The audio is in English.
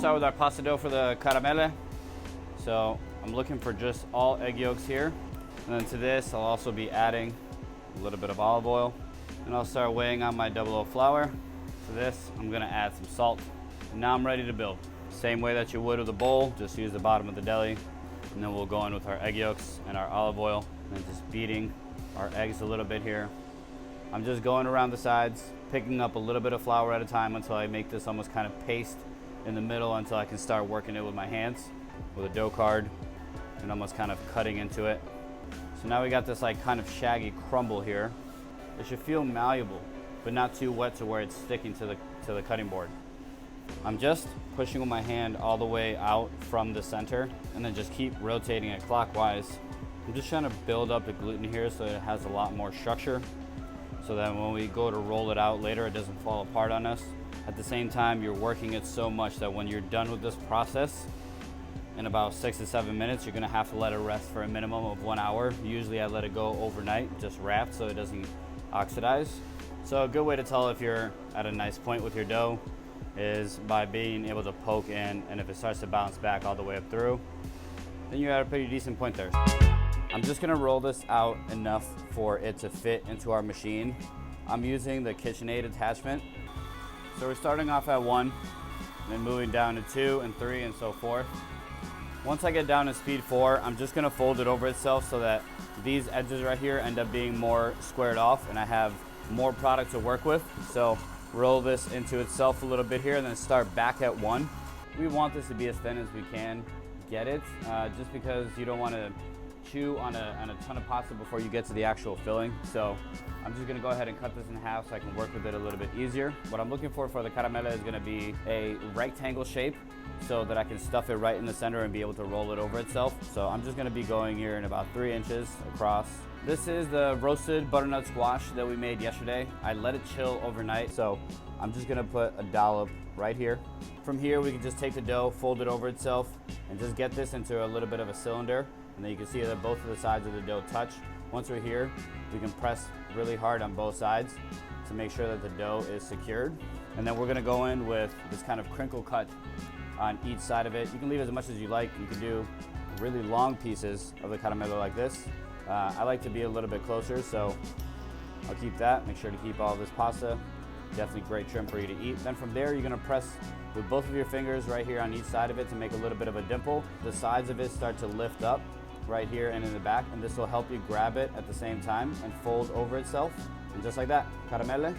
start with our pasta dough for the caramelle. So I'm looking for just all egg yolks here. And then to this, I'll also be adding a little bit of olive oil. And I'll start weighing on my double O flour. To this, I'm gonna add some salt. And now I'm ready to build. Same way that you would with a bowl, just use the bottom of the deli. And then we'll go in with our egg yolks and our olive oil, and then just beating our eggs a little bit here. I'm just going around the sides, picking up a little bit of flour at a time until I make this almost kind of paste in the middle, until I can start working it with my hands, with a dough card, and almost kind of cutting into it. So now we got this like kind of shaggy crumble here. It should feel malleable, but not too wet to where it's sticking to the cutting board. I'm just pushing with my hand all the way out from the center, and then just keep rotating it clockwise. I'm just trying to build up the gluten here so it has a lot more structure, so that when we go to roll it out later, it doesn't fall apart on us. At the same time, you're working it so much that when you're done with this process, in about 6 to 7 minutes, you're gonna have to let it rest for a minimum of 1 hour. Usually I let it go overnight, just wrapped so it doesn't oxidize. So a good way to tell if you're at a nice point with your dough is by being able to poke in, and if it starts to bounce back all the way up through, then you're at a pretty decent point there. I'm just gonna roll this out enough for it to fit into our machine. I'm using the KitchenAid attachment. So we're starting off at 1, then moving down to 2 and 3 and so forth. Once I get down to speed 4, I'm just gonna fold it over itself so that these edges right here end up being more squared off and I have more product to work with. So roll this into itself a little bit here and then start back at 1. We want this to be as thin as we can get it, just because you don't want to chew on a ton of pasta before you get to the actual filling. So I'm just gonna go ahead and cut this in half so I can work with it a little bit easier. What I'm looking for the caramelle is gonna be a rectangle shape so that I can stuff it right in the center and be able to roll it over itself. So I'm just gonna be going here in about 3 inches across. This is the roasted butternut squash that we made yesterday. I let it chill overnight, so I'm just gonna put a dollop right here. From here, we can just take the dough, fold it over itself, and just get this into a little bit of a cylinder. And then you can see that both of the sides of the dough touch. Once we're here, we can press really hard on both sides to make sure that the dough is secured. And then we're gonna go in with this kind of crinkle cut on each side of it. You can leave as much as you like. You can do really long pieces of the caramelle like this. I like to be a little bit closer, so I'll keep that. Make sure to keep all of this pasta. Definitely great trim for you to eat. Then from there, you're gonna press with both of your fingers right here on each side of it to make a little bit of a dimple. The sides of it start to lift up right here and in the back, and this will help you grab it at the same time and fold over itself. And just like that, caramelle